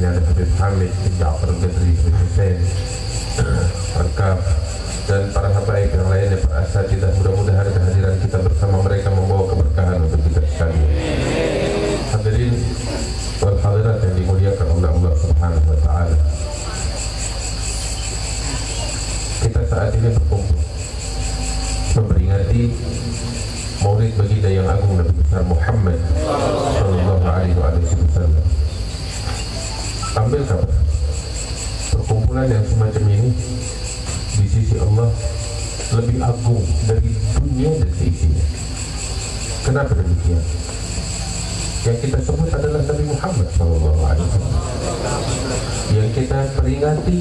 sini ada Habib Hamid bin Ja'far Gadri, Habib Hussein Arkab, dan para habaib yang lainnya, para asatidzah. Mudah-mudahan kehadiran kita bersama mereka membawa keberkahan untuk kita sekalian. Hadirin wal hadirat yang dimuliakan oleh Allah Subhanahu wa taala. Kita saat ini berkumpul memperingati Maulid baginda yang agung Nabi besar Muhammad sallallahu alaihi wasallam. Ambil kabar, perkumpulan yang semacam ini di sisi Allah lebih agung dari dunia dan seisinya. Kenapa demikian? Yang kita sebut adalah Nabi Muhammad SAW. Yang kita peringati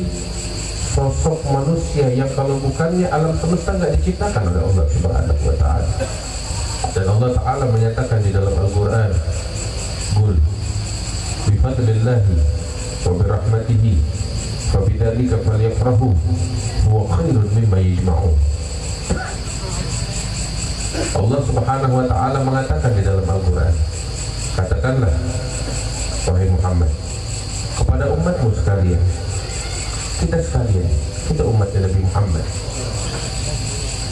sosok manusia yang kalau bukannya alam semesta nggak diciptakan oleh Allah Subhanahu wa taala. Dan Allah Ta'ala menyatakan di dalam Al-Quran, "Qul bi fadlillahi wa bi rahmatihi fa bidzalika falyafrahu huwa khairun mimma yajma'un." Allah Subhanahu wa taala mengatakan di dalam Al-Quran, katakanlah wahai Muhammad kepada umatmu sekalian, kita umatnya Nabi Muhammad.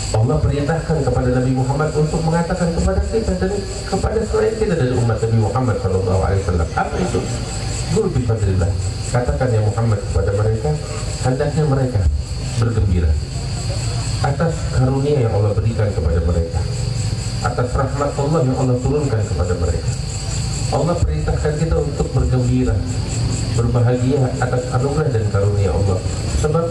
Allah perintahkan kepada Nabi Muhammad untuk mengatakan kepada kita dan kepada selain kita dari umat Nabi Muhammad SAW. Apa itu? Qul bi fadlillah. Katakan ya Muhammad kepada mereka, hendaknya mereka bergembira atas karunia yang Allah berikan kepada mereka, atas rahmat Allah yang Allah turunkan kepada mereka. Allah perintahkan kita untuk bergembira, berbahagia atas anugerah dan karunia Allah. Sebab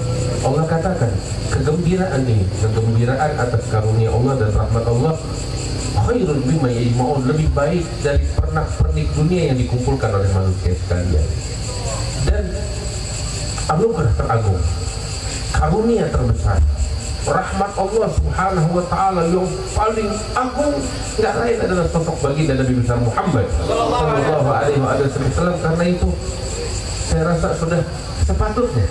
Allah katakan kegembiraan ini, kegembiraan atas karunia Allah dan rahmat Allah, khairun mimma yajma'un, lebih baik dari pernak-pernik dunia yang dikumpulkan oleh manusia sekalian. Dan anugerah teragung, karunia terbesar, rahmat Allah Subhanahu wa taala yang paling agung nggak lain adalah sosok baginda Nabi besar Muhammad sallallahu alaihi wasallam. Karena itu saya rasa sudah sepatutnya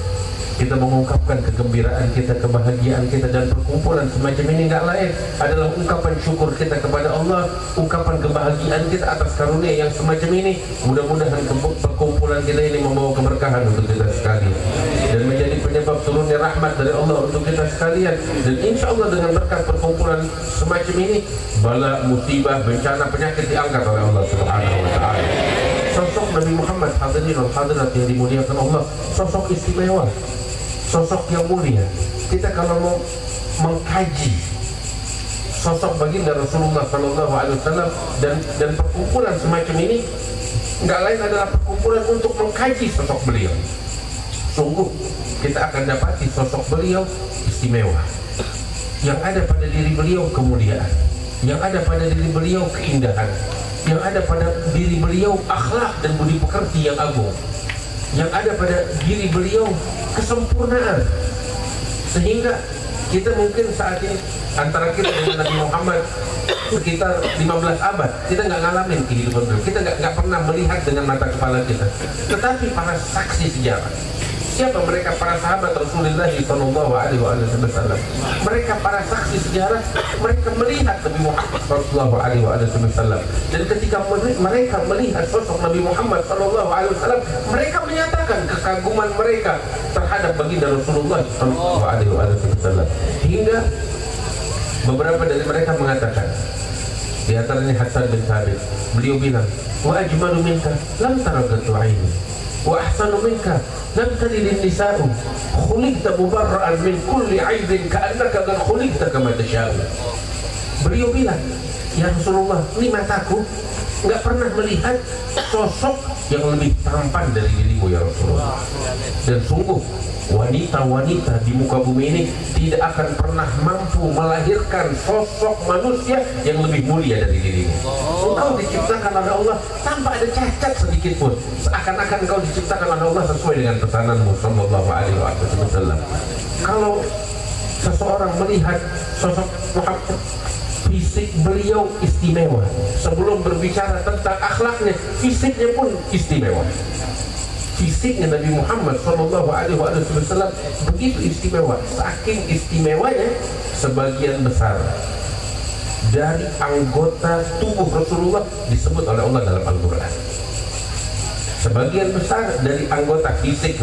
kita mengungkapkan kegembiraan kita, kebahagiaan kita, dan perkumpulan semacam ini nggak lain adalah ungkapan syukur kita kepada Allah, ungkapan kebahagiaan kita atas karunia yang semacam ini. Mudah-mudahan perkumpulan kita ini membawa keberkahan untuk kita sekalian dan menjadi penyebab turunnya rahmat dari Allah untuk kita sekalian. Dan insya Allah dengan berkat perkumpulan semacam ini, bala, musibah, bencana, penyakit diangkat oleh Allah Subhanahu wa taala. Sosok Nabi Muhammad, hadirin wal hadirat yang dimuliakan Allah, sosok istimewa, sosok yang mulia. Kita kalau mau mengkaji sosok baginda Rasulullah SAW dan perkumpulan semacam ini, nggak lain adalah perkumpulan untuk mengkaji sosok beliau. Sungguh kita akan dapati sosok beliau istimewa. Yang ada pada diri beliau kemuliaan, yang ada pada diri beliau keindahan, yang ada pada diri beliau akhlak dan budi pekerti yang agung, yang ada pada diri beliau kesempurnaan. Sehingga kita mungkin saat ini antara kita dengan Nabi Muhammad sekitar 15 abad, kita nggak ngalamin kehidupan beliau, kita nggak pernah melihat dengan mata kepala kita. Tetapi para saksi sejarah, siapa mereka? Para sahabat Rasulullah SAW. Mereka para saksi sejarah, mereka melihat Nabi Muhammad SAW. Dan ketika mereka melihat sosok Nabi Muhammad SAW, mereka menyatakan kekaguman mereka terhadap baginda Rasulullah SAW. Hingga beberapa dari mereka mengatakan, di antaranya Hasan bin Thabit, beliau bilang, wa ajmalu minka lam taragatu aini, wa ahsanu minka lam talidin nisa'u, khuliqta mubarra'an min kulli aibin ka'annaka qad khuliqta kama tasha'u. Beliau bilang, ya Rasulullah, ini mataku nggak pernah melihat sosok yang lebih tampan dari dirimu ya Rasulullah. Dan sungguh wanita-wanita di muka bumi ini tidak akan pernah mampu melahirkan sosok manusia yang lebih mulia dari dirimu. Engkau diciptakan oleh Allah tanpa ada cacat sedikit pun, seakan-akan engkau diciptakan oleh Allah sesuai dengan pesananmu sallallahu alaihi wasallam. Kalau seseorang melihat sosok Muhammad, fisik beliau istimewa. Sebelum berbicara tentang akhlaknya, fisiknya pun istimewa. Fisiknya Nabi Muhammad SAW begitu istimewa. Saking istimewanya, sebagian besar dari anggota tubuh Rasulullah disebut oleh Allah dalam Al-Quran. Sebagian besar dari anggota fisik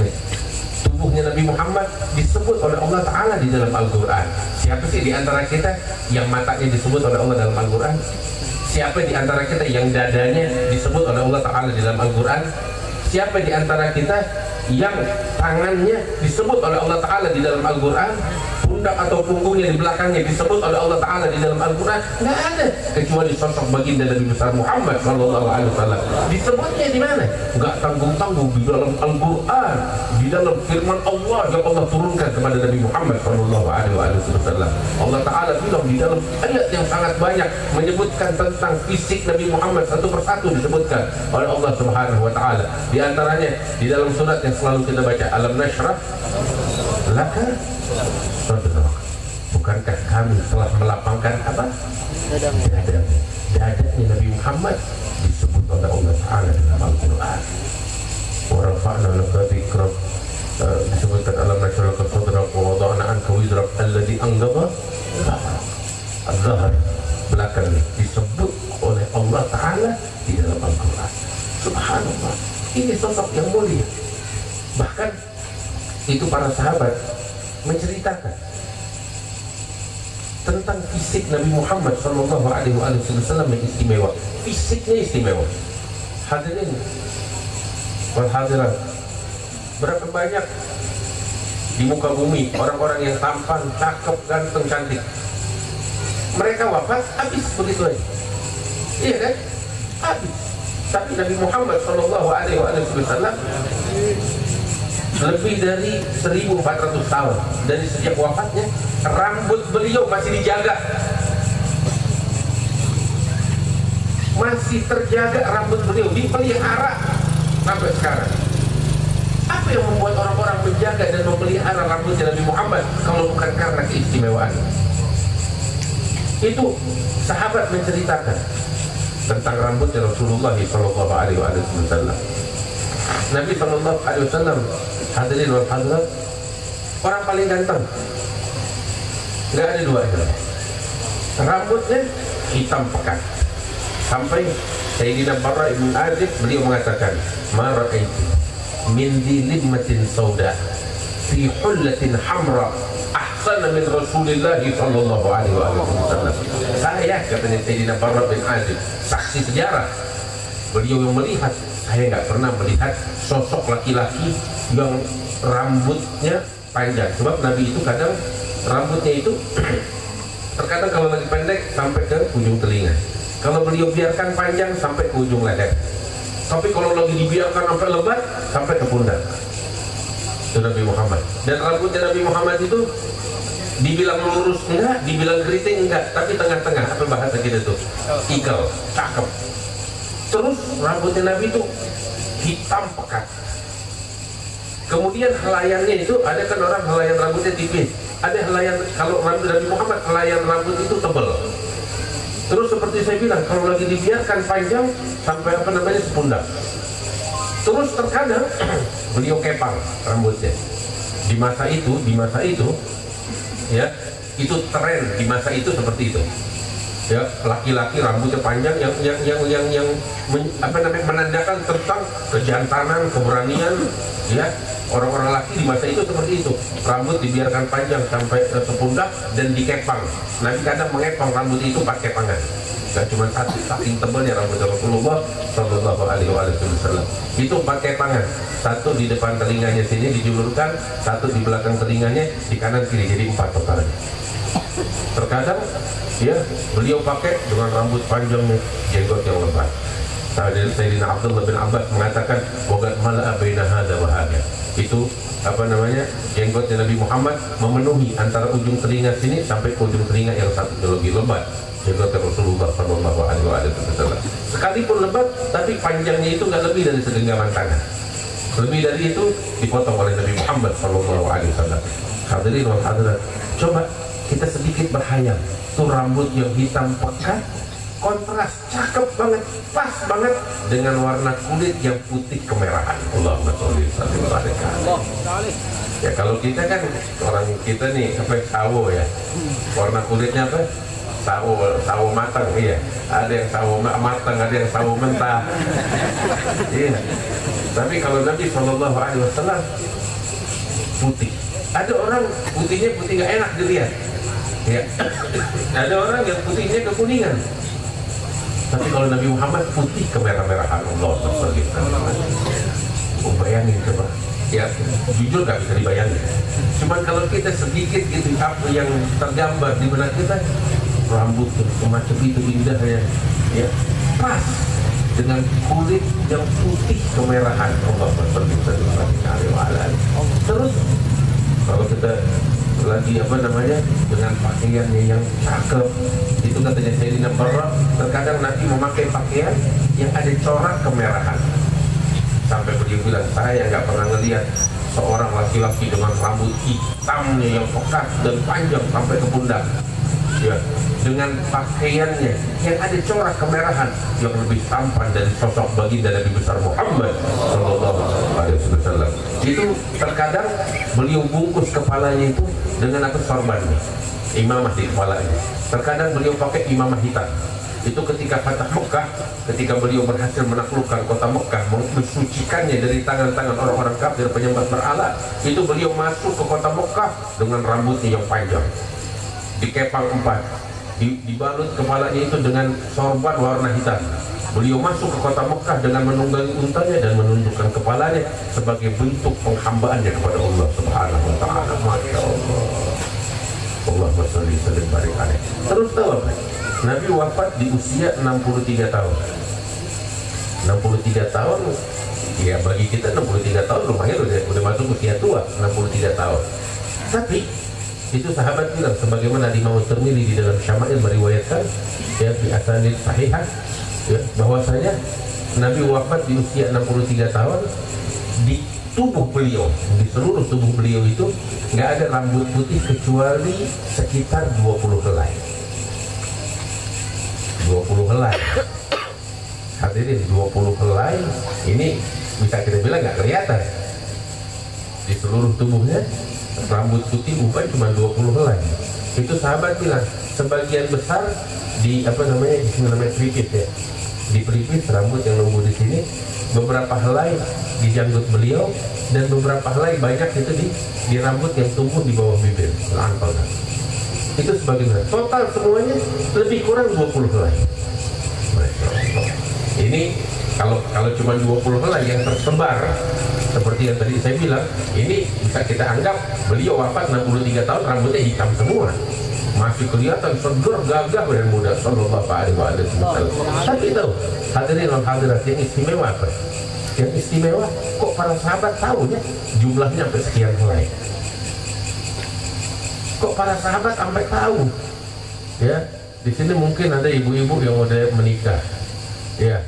tubuhnya Nabi Muhammad disebut oleh Allah Ta'ala di dalam Al-Quran. Siapa sih di antara kita yang matanya disebut oleh Allah dalam Al-Quran? Siapa di antara kita yang dadanya disebut oleh Allah Ta'ala di dalam Al-Quran? Siapa di antara kita yang tangannya disebut oleh Allah Ta'ala di dalam Al-Quran? Pundak atau punggungnya di belakangnya disebut oleh Allah Ta'ala di dalam Al-Quran? Nggak ada, kecuali sosok baginda Nabi besar Muhammad Sallallahu Alaihi Wasallam. Disebutnya di mana? Nggak tanggung-tanggung, di dalam Al-Quran, di dalam firman Allah yang Allah turunkan kepada Nabi Muhammad Sallallahu Alaihi Wasallam. Allah Ta'ala bilang di dalam ayat yang sangat banyak menyebutkan tentang fisik Nabi Muhammad, satu persatu disebutkan oleh Allah Subhanahu Wa Ta'ala. Di antaranya di dalam surat yang selalu kita baca, Alam Nashrah Laka Sadrak. Bukankah kami telah melapangkan apa? Dadanya Nabi Muhammad disebut oleh Allah Ta'ala dalam Al-Quran. Wa rafa'na laka dzikrak, disebutkan Alam Nashrah Laka Sadrak wa wada'na anka wizrak alladzi anqadha dhahrak. Al-Dhahr, belakang, disebut oleh Allah Ta'ala di dalam Al-Quran. Subhanallah, ini sosok yang mulia. Bahkan itu para sahabat menceritakan tentang fisik Nabi Muhammad Sallallahu Alaihi Wasallam yang istimewa. Fisiknya istimewa. Hadirin wal hadirat, berapa banyak di muka bumi orang-orang yang tampan, cakep, ganteng, cantik. Mereka wafat, habis begitu aja. Iya kan? Habis. Tapi Nabi Muhammad Sallallahu Alaihi Wasallam lebih dari 1400 tahun dari sejak wafatnya, rambut beliau masih dijaga, masih terjaga rambut beliau, dipelihara sampai sekarang. Apa yang membuat orang-orang menjaga dan memelihara rambutnya Nabi Muhammad kalau bukan karena keistimewaan? Itu sahabat menceritakan tentang rambutnya Rasulullah Sallallahu Alaihi Wasallam. Nabi Sallallahu Alaihi Wasallam, hadirin wal hadirat, orang paling ganteng, nggak ada duanya. Rambutnya hitam pekat, sampai Sayyidina Barra ibn Azib beliau mengatakan, ma ra'aitu min dilimmatin sauda fi hullatin hamra ahsana min Rasulillah Sallallahu Alaihi Wasallam. Saya, katanya Sayyidina Barra bin Azib, saksi sejarah, beliau yang melihat, saya nggak pernah melihat sosok laki-laki yang rambutnya panjang. Sebab Nabi itu kadang rambutnya itu terkadang kalau lagi pendek sampai ke ujung telinga, kalau beliau biarkan panjang sampai ke ujung leher, tapi kalau lagi dibiarkan sampai lebat sampai ke pundak. Itu Nabi Muhammad. Dan rambutnya Nabi Muhammad itu dibilang lurus enggak, dibilang keriting enggak, tapi tengah-tengah. Apa bahasa kita tuh? Ikal, cakep. Terus rambutnya Nabi itu hitam pekat. Kemudian helayannya itu, ada kan orang helayan rambutnya tipis, ada helayan, kalau rambut Nabi Muhammad helayan rambut itu tebal. Terus seperti saya bilang, kalau lagi dibiarkan panjang sampai apa namanya sepundak. Terus terkadang beliau kepang rambutnya. Di masa itu ya, itu tren di masa itu seperti itu. Ya, laki-laki rambutnya panjang yang apa namanya, menandakan tentang kejantanan, keberanian, ya. Orang-orang laki di masa itu seperti itu, rambut dibiarkan panjang sampai sepundak dan dikepang. Nabi kadang mengepang rambut itu pakai kepangan, gak cuma satu, saking tebalnya rambut Rasulullah Sallallahu Alaihi Wasallam. Itu pakai kepangan, satu di depan telinganya sini dijulurkan, satu di belakang telinganya, di kanan kiri, jadi 4 totalnya. Terkadang ya beliau pakai dengan rambut panjangnya, jenggot yang lebat. Sayyidina Abdullah bin Abbas mengatakan, "Wagat mala'a baina hadza wa hadza." Itu apa namanya, jenggotnya Nabi Muhammad memenuhi antara ujung telinga sini sampai ke ujung telinga yang satu lebih lebat, jenggot Rasulullah Sallallahu Alaihi Wasallam. Sekalipun lebat, tapi panjangnya itu nggak lebih dari segenggaman tangan. Lebih dari itu dipotong oleh Nabi Muhammad Sallallahu Alaihi Wasallam. Hadirin wal hadirat, coba kita sedikit berhayal, tuh rambut yang hitam pekat, kontras, cakep banget, pas banget dengan warna kulit yang putih kemerahan. Allahumma sholli wa sallim. Ya kalau kita kan, orang kita nih apa, sawo ya, warna kulitnya apa? Sawo matang, iya. Ada yang sawo matang, ada yang sawo mentah. Iya. Tapi kalau Nabi Shallallahu Alaihi Wasallam putih. Ada orang putihnya putih nggak enak dilihat. Ya. Ada orang yang putihnya kekuningan. Tapi kalau Nabi Muhammad putih kemerah-merahan. Allah bayangin coba. Ya, jujur nggak bisa dibayangin. Cuman kalau kita sedikit gitu apa yang tergambar di benak kita, rambut semacam itu indahnya, ya pas dengan kulit yang putih kemerahan. Allah terus kalau kita lagi apa namanya dengan pakaiannya yang cakep, itu katanya Sayyidina Barra, terkadang Nabi memakai pakaian yang ada corak kemerahan. Sampai beliau bilang, saya nggak pernah ngelihat seorang laki-laki dengan rambut hitamnya yang pekat dan panjang sampai ke pundak, ya, dengan pakaiannya yang ada corak kemerahan yang lebih tampan dari sosok baginda Nabi besar Muhammad Sallallahu Alaihi Wasallam. Itu terkadang beliau bungkus kepalanya itu dengan apa, sorbannya, imamah di kepalanya. Terkadang beliau pakai imamah hitam. Itu ketika Fatah Mekah, ketika beliau berhasil menaklukkan kota Mekah, mensucikannya dari tangan-tangan orang-orang kafir penyembah berhala, itu beliau masuk ke kota Mekah dengan rambutnya yang panjang, dikepang 4, dibalut kepalanya itu dengan sorban warna hitam. Beliau masuk ke kota Mekah dengan menunggangi untanya dan menundukkan kepalanya sebagai bentuk penghambaannya kepada Allah Subhanahu wa Ta'ala. Masya Allah. Allahumma sholli wa barik alaih. Terus tahu apa? Nabi wafat di usia 63 tahun. 63 tahun, ya bagi kita 63 tahun lumayan udah masuk usia tua, 63 tahun. Tapi itu sahabat bilang, sebagaimana Imam Tirmidzi di dalam Syama'il meriwayatkan, ya di asanid sahihah, ya, bahwasanya Nabi wafat di usia 63 tahun. Di tubuh beliau, di seluruh tubuh beliau itu nggak ada rambut putih kecuali sekitar 20 helai. 20 helai. Hadirin, 20 helai ini bisa kita bilang nggak kelihatan. Di seluruh tubuhnya rambut putih uban cuma 20 helai. Itu sahabat bilang sebagian besar di apa namanya, di sini namanya pelipis, ya. Di pelipis rambut yang nunggu di sini, beberapa helai di janggut beliau, dan beberapa helai banyak itu di rambut yang tumbuh di bawah bibir, angpal. Itu sebagian total semuanya lebih kurang 20 helai. Ini kalau cuma 20 helai yang tersebar seperti yang tadi saya bilang, ini bisa kita anggap beliau wafat 63 tahun rambutnya hitam semua, masih kelihatan seger gagah dan muda Sallallahu Alaihi Wasallam. Tapi tahu hadirin dan hadirat yang istimewa apa? Yang istimewa kok para sahabat tahu ya jumlahnya sampai sekian helai. Kok para sahabat sampai tahu? Ya, di sini mungkin ada ibu-ibu yang udah menikah, ya,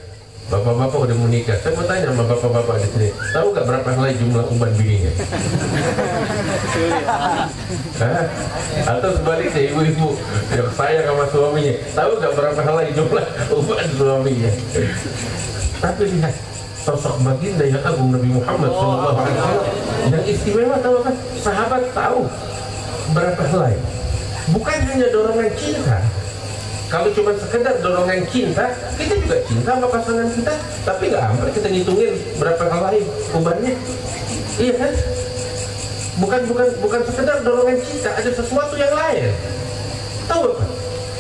bapak-bapak udah menikah. Saya mau tanya sama bapak-bapak di sini, tahu nggak berapa helai jumlah uban bininya? Atau sebaliknya ibu-ibu yang sayang sama suaminya, tahu nggak berapa helai jumlah uban suaminya? Tapi lihat sosok baginda yang agung Nabi Muhammad SAW yang istimewa, tahu kan? Sahabat tahu berapa helai. Bukan hanya dorongan cinta. Kalau cuma sekedar dorongan cinta, kita juga cinta sama pasangan kita, tapi nggak sampai kita ngitungin berapa helai ubannya. Iya kan? Bukan sekedar dorongan cinta, ada sesuatu yang lain. Tahu apa?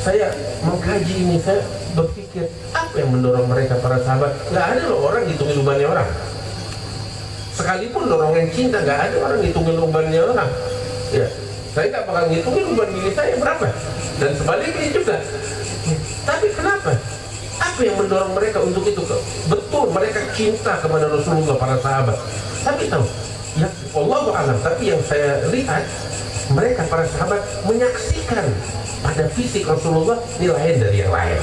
Saya mengkaji ini, saya berpikir apa yang mendorong mereka para sahabat. Nggak ada loh orang ngitungin ubannya orang. Sekalipun dorongan cinta, nggak ada orang ngitungin ubannya orang. Ya, saya nggak bakal ngitungin uban bini saya berapa, dan sebaliknya juga. Tapi kenapa? Apa yang mendorong mereka untuk itu? Betul mereka cinta kepada Rasulullah para sahabat. Tapi tahu, ya Allah alam. Tapi yang saya lihat, mereka para sahabat menyaksikan pada fisik Rasulullah ini lain dari yang lain.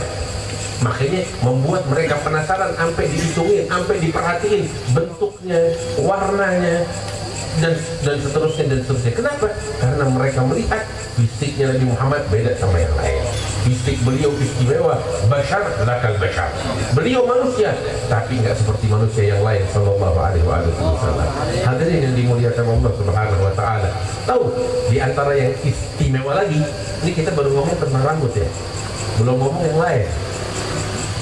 Makanya membuat mereka penasaran, sampai dihitungin, sampai diperhatiin bentuknya, warnanya, dan seterusnya. Kenapa? Karena mereka melihat fisiknya Nabi Muhammad beda sama yang lain. Fisik beliau istimewa, bashar lakal bashar. Beliau manusia, tapi nggak seperti manusia yang lain Sallallahu Alaihi Wasallam. Hadirin yang dimuliakan Allah Subhanahu Wa Taala. Tahu di antara yang istimewa lagi, ini kita baru ngomong tentang rambut ya, belum ngomong yang lain.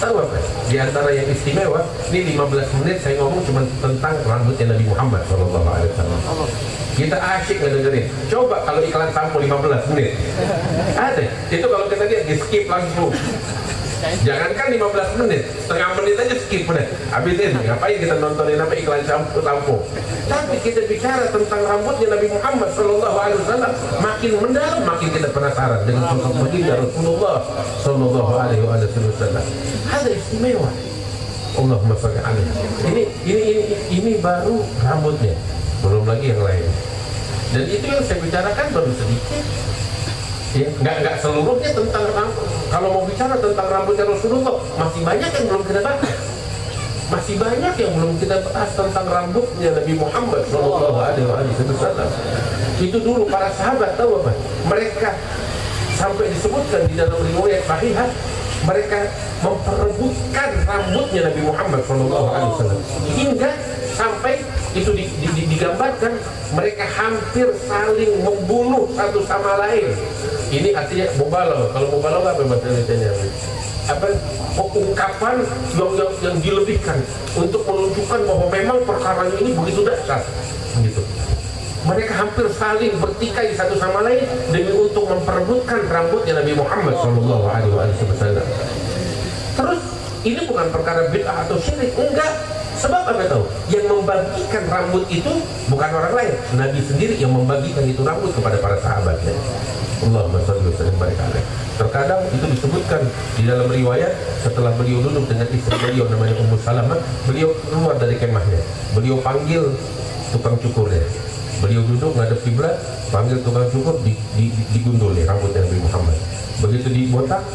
Tahu apa? Di antara yang istimewa, ini 15 menit saya ngomong cuma tentang rambutnya Nabi Muhammad SAW. Kita asyik ngedengerin. Coba kalau iklan sampo 15 menit. Ada. Itu kalau kita lihat di skip langsung. Jangankan 15 menit, setengah menit aja skip udah. Habisin, ngapain kita nontonin apa iklan sampo. Tapi kita bicara tentang rambutnya Nabi Muhammad SAW, makin mendalam, makin kita penasaran dengan sosok baginda Rasulullah SAW. Ada istimewa. Allahumma sholli alaihi. Ini baru rambutnya, belum lagi yang lain. Dan itu yang saya bicarakan baru sedikit. Ya, nggak seluruhnya tentang rambut. Kalau mau bicara tentang rambutnya Rasulullah, masih banyak yang belum kita bahas. Masih banyak yang belum kita bahas tentang rambutnya Nabi Muhammad SAW. Itu dulu para sahabat tahu apa? Mereka sampai disebutkan di dalam riwayat sahihah, mereka memperebutkan rambutnya Nabi Muhammad SAW hingga sampai itu digambarkan mereka hampir saling membunuh satu sama lain. Ini artinya mubalagh. Kalau mubalagh apa bahasa Indonesianya? Apa ungkapan yang dilebihkan untuk menunjukkan bahwa memang perkara ini begitu dahsyat gitu. Mereka hampir saling bertikai satu sama lain demi untuk memperebutkan rambutnya Nabi Muhammad SAW. Terus ini bukan perkara bid'ah atau syirik, enggak. Sebab apa tahu? Yang membagikan rambut itu bukan orang lain, Nabi sendiri yang membagikan itu rambut kepada para sahabatnya. Allahumma sholli wa sallim barik alaihi. Terkadang itu disebutkan di dalam riwayat, setelah beliau duduk dengan istri beliau namanya Ummu Salamah, beliau keluar dari kemahnya, beliau panggil tukang cukurnya, beliau duduk ngadep kiblat, panggil tukang cukur, digundul nih rambutnya Nabi Muhammad. Begitu dibotak,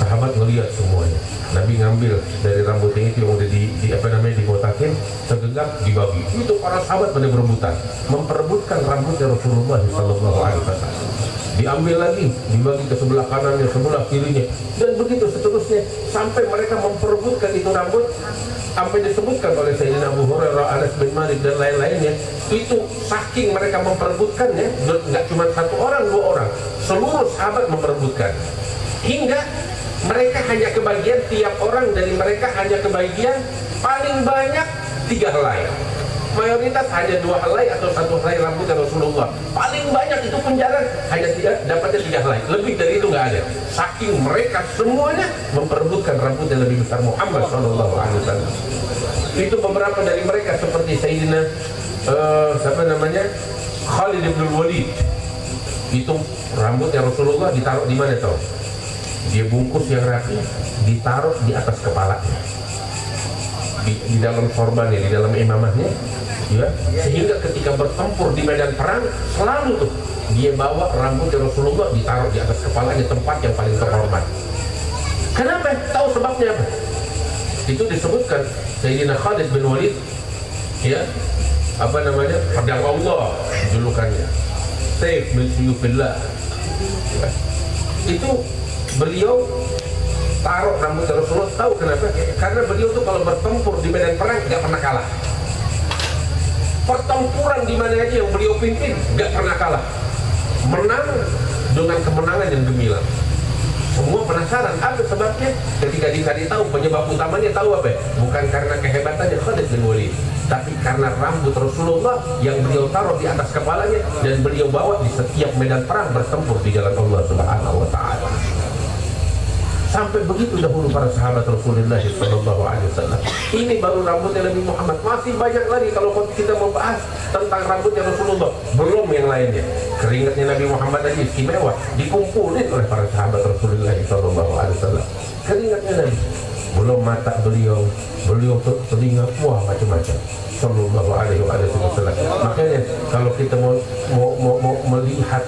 sahabat ngelihat semuanya. Nabi ngambil dari rambutnya itu yang udah dibotakin, segenggam dibagi. Itu para sahabat pada berebutan, memperebutkan rambutnya Rasulullah SAW. Diambil lagi, dibagi ke sebelah kanannya, sebelah kirinya, dan begitu seterusnya sampai mereka memperebutkan itu rambut, sampai disebutkan oleh Sayyidina Abu Hurairah, Anas bin Malik dan lain-lainnya. Itu saking mereka memperebutkannya, nggak cuma satu orang, dua orang, seluruh sahabat memperebutkan, hingga mereka hanya kebagian, tiap orang dari mereka hanya kebagian paling banyak 3 helai. Mayoritas hanya 2 helai atau 1 helai rambutnya Rasulullah. Paling banyak itu penjara hanya dapatnya 3 helai. Lebih dari itu nggak ada. Saking mereka semuanya memperebutkan rambutnya Nabi besar Muhammad SAW. Itu beberapa dari mereka seperti Sayyidina Khalid bin Walid. Itu rambutnya Rasulullah ditaruh di mana tahu? Dia bungkus yang rapi, ditaruh di atas kepalanya, di dalam sorbannya, di dalam imamahnya, ya. Sehingga ketika bertempur di medan perang, selalu tuh dia bawa rambutnya Rasulullah ditaruh di atas kepalanya, tempat yang paling terhormat. Kenapa? Tahu sebabnya apa? Itu disebutkan Sayyidina Khalid bin Walid, ya, pedang Allah julukannya, Saif min suyufillah, ya. Itu beliau taruh rambut Rasulullah. Tahu kenapa? Karena beliau tuh kalau bertempur di medan perang nggak pernah kalah. Pertempuran di mana aja yang beliau pimpin nggak pernah kalah. Menang dengan kemenangan yang gemilang. Semua penasaran apa sebabnya. Ketika dicari tahu, penyebab utamanya tahu apa? Bukan karena kehebatannya Khalid bin Walid, tapi karena rambut Rasulullah yang beliau taruh di atas kepalanya dan beliau bawa di setiap medan perang bertempur di jalan Allah Subhanahu wa Ta'ala. Sampai begitu dahulu para sahabat Rasulullah SAW. Ini baru rambutnya Nabi Muhammad. Masih banyak lagi kalau kita membahas tentang rambutnya Rasulullah. Belum yang lainnya. Keringatnya Nabi Muhammad aja istimewa, dikumpulin oleh para sahabat Rasulullah SAW. Keringatnya Nabi. Belum mata beliau telinga, wah macam-macam. Sallallahu alaihi wasallam. Makanya kalau kita mau melihat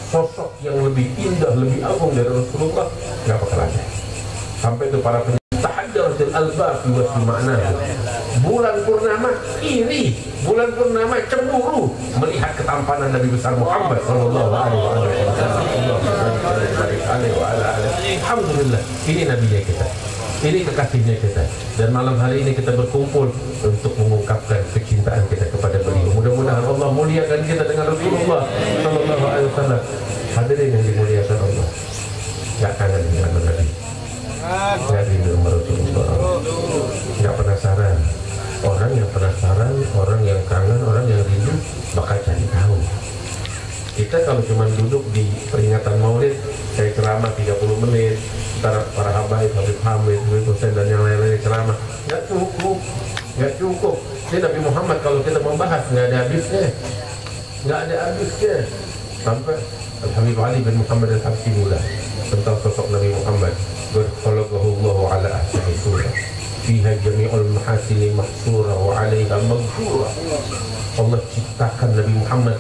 sosok yang lebih indah, lebih agung dari Rasulullah, nggak bakal ada. Sampai itu para tahajjaratul albab wa makna. Bulan purnama iri, bulan purnama cemburu melihat ketampanan Nabi besar Muhammad sallallahu alaihi wasallam. Alhamdulillah, ini nabinya kita. Ini kekasihnya kita. Dan malam hari ini kita berkumpul untuk mengungkapkan kecintaan kita kepada beliau. Mudah-mudahan Allah muliakan kita dengan Rasulullah sallallahu alaihi wasallam. Hadirin yang dimuliakan Allah, gak kangen dengan Nabi, gak rindu sama Rasulullah. Kita kalau cuma duduk di peringatan Maulid, saya ceramah 30 menit, antara para habaib, Habib Hamid, Habib Hussein dan yang lain-lain ceramah, nggak cukup, nggak cukup. Ini Nabi Muhammad kalau kita membahas nggak ada habisnya, nggak ada habisnya. Sampai Al-Habib Ali bin Muhammad Al-Habsyi mula tentang sosok Nabi Muhammad, berkhalaqahullahu ala ahsani surah, fiha jami'ul mahasini mahsurah wa 'alaiha maghfurah. Allah ciptakan Nabi Muhammad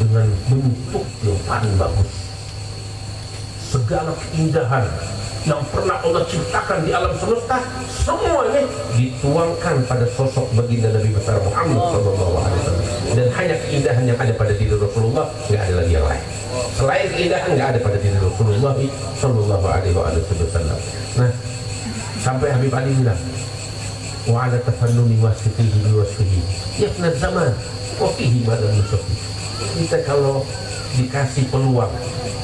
dengan bentuk yang paling bagus. Segala keindahan yang pernah Allah ciptakan di alam semesta, semuanya dituangkan pada sosok baginda Nabi besar Muhammad SAW. Dan hanya keindahan yang ada pada diri Rasulullah, nggak ada lagi yang lain. Selain keindahan nggak ada pada diri Rasulullah SAW. Nah, sampai Habib Ali bilang, wa ala tafannuni wasfihi biwasfihi yafna zaman wa fihi ma lam yusafi. Kita kalau dikasih peluang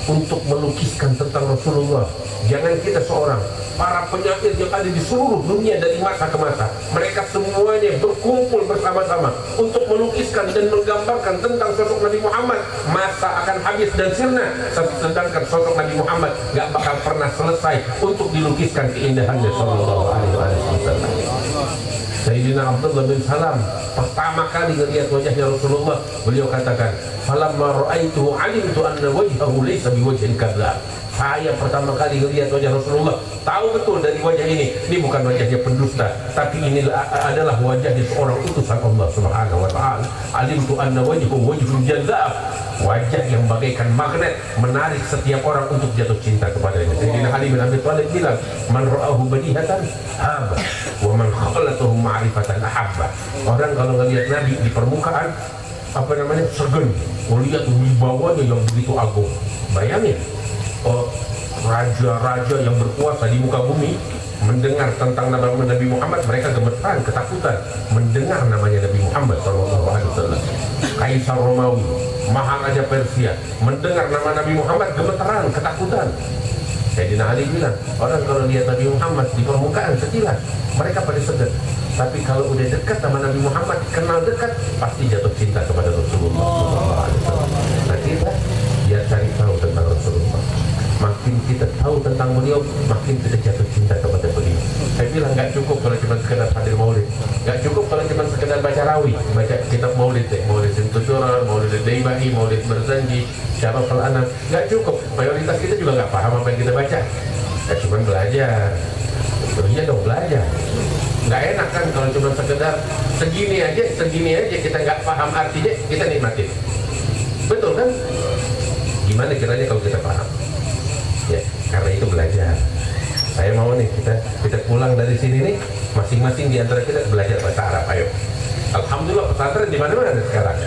untuk melukiskan tentang Rasulullah, jangan kita seorang, para penyair yang ada di seluruh dunia dari masa ke masa, mereka semuanya berkumpul bersama-sama untuk melukiskan dan menggambarkan tentang sosok Nabi Muhammad, masa akan habis dan sirna. Sedangkan sosok Nabi Muhammad gak bakal pernah selesai untuk dilukiskan keindahannya sallallahu alaihi wasallam. Sayyidina Abdullah bin Salam pertama kali melihat wajahnya Rasulullah, beliau katakan, falamma ra'aituhu alimtu anna wajhahu laysa biwajhin kadzdzab. Saya pertama kali melihat wajah Rasulullah, tahu betul dari wajah ini bukan wajahnya pendusta, tapi ini adalah wajahnya seorang utusan Allah Subhanahu wa taala. Alimtu anna wajhahu wajhun jadzab, wajah yang bagaikan magnet menarik setiap orang untuk jatuh cinta kepadanya. Sayyidina Ali bin Abi Thalib bilang, man ra'ahu badihatan haba wa man khalatahu ma'rifatan ahabba. Orang kalau ngelihat Nabi di permukaan, apa namanya, segen, melihat wibawanya yang begitu agung. Bayangin, raja-raja yang berkuasa di muka bumi mendengar tentang Nabi Muhammad, mereka gemeteran, ketakutan mendengar namanya Nabi Muhammad SAW. Kaisar Romawi, Maharaja Persia mendengar nama Nabi Muhammad, gemeteran, ketakutan. Sayyidina Ali bilang, orang kalau lihat Nabi Muhammad di permukaan sekilas, mereka pada segan. Tapi kalau udah dekat sama Nabi Muhammad, kenal dekat, pasti jatuh cinta kepada Rasulullah SAW. Nah, kita biar cari tahu tentang Rasulullah. Makin kita tahu tentang beliau, makin kita jatuh cinta kepada beliau. Saya bilang nggak cukup kalau cuma sekedar hadir maulid, nggak cukup kalau cuma sekedar baca rawi, baca kitab maulid, maulid Sintusyura, maulid Daibahi, maulid Berzanji, Syaraf al-Anam, nggak cukup. Mayoritas kita juga nggak paham apa yang kita baca. Ya cuma belajar, iya dong belajar. Nggak enak kan kalau cuma sekedar segini aja kita nggak paham artinya, kita nikmatin. Betul kan? Gimana kiranya kalau kita paham? Ya, karena itu belajar. Saya mau nih kita pulang dari sini nih, masing-masing di antara kita belajar bahasa Arab. Ayo. Alhamdulillah pesantren di mana-mana sekarang.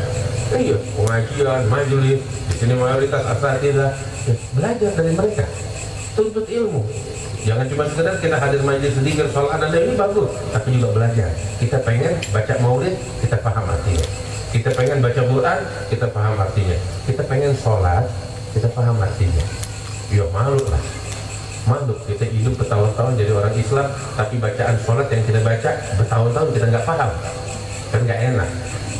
Iya, pengajian, majelis, di sini mayoritas asatidzah. Ya, belajar dari mereka. Tuntut ilmu. Jangan cuma sekedar kita hadir majelis sedikit soal ada ini bagus, tapi juga belajar. Kita pengen baca maulid, kita paham artinya. Kita pengen baca Quran, kita paham artinya. Kita pengen sholat, kita paham artinya. Ya malu lah, malu kita hidup bertahun-tahun jadi orang Islam, tapi bacaan sholat yang kita baca bertahun-tahun kita nggak paham, kan nggak enak.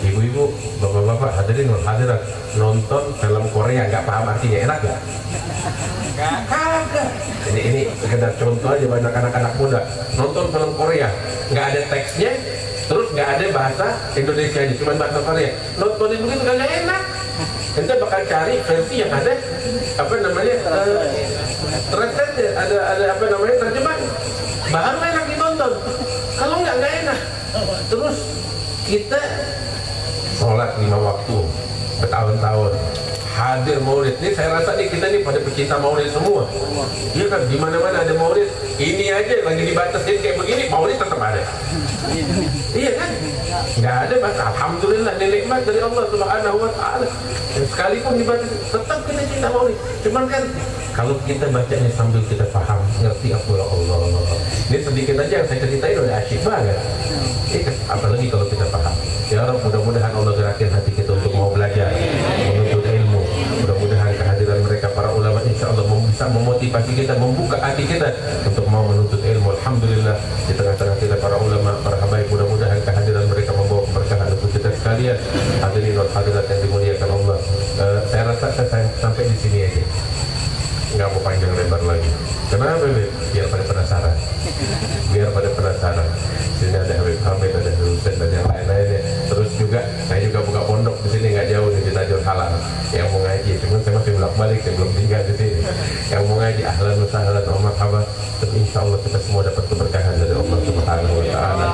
Ibu-ibu, bapak-bapak, hadirin hadirat, nonton film Korea nggak paham artinya, enak nggak? Kagak. Ini sekedar contoh aja, banyak anak-anak muda nonton film Korea nggak ada teksnya, terus nggak ada bahasa Indonesia nya, cuma bahasa Korea. Nontonin begitu nggak enak. Kita bakal cari versi yang ada apa namanya translate, ada apa namanya terjemahan, baru enak ditonton. Kalau nggak enak. Terus kita sholat 5 waktu bertahun-tahun, hadir maulid. Ini saya rasa nih kita nih pada pecinta maulid semua. Iya kan, di mana-mana ada maulid. Ini aja lagi dibatasin kayak begini, maulid tetap ada. Iya kan? Nggak ada mas. Alhamdulillah, ini nikmat dari Allah Subhanahu wa taala. Sekalipun dibaca, tetap kita cinta maulid. Cuman kan kalau kita bacanya sambil kita paham, ngerti apa Allah. Ini sedikit aja yang saya ceritain udah asyik banget. Apalagi kalau kita paham. Ya Rabb, mudah-mudahan Allah gerakin hati kita untuk mau belajar, menuntut ilmu. Mudah-mudahan kehadiran mereka para ulama insya Allah bisa memotivasi kita, membuka hati kita untuk mau menuntut ilmu. Alhamdulillah, di tengah-tengah kita para ulama, para habaib, mudah-mudahan kehadiran mereka membawa keberkahan untuk kita sekalian. Hadirin wal hadirat yang dimuliakan Allah. Saya rasa saya nggak mau panjang lebar lagi. Kenapa Beb? Biar pada penasaran. Biar pada penasaran. Sini ada Habib Hamid, ada Habib Hussein dan yang lain-lainnya. Terus juga saya juga buka pondok di sini nggak jauh di Tajur Halal. Yang mau ngaji, cuman saya masih bolak-balik, saya belum tinggal di sini. Yang mau ngaji ahlan wa sahlan wa marhaba. Dan insya Allah kita semua dapat keberkahan dari Allah Subhanahu wa Ta'ala.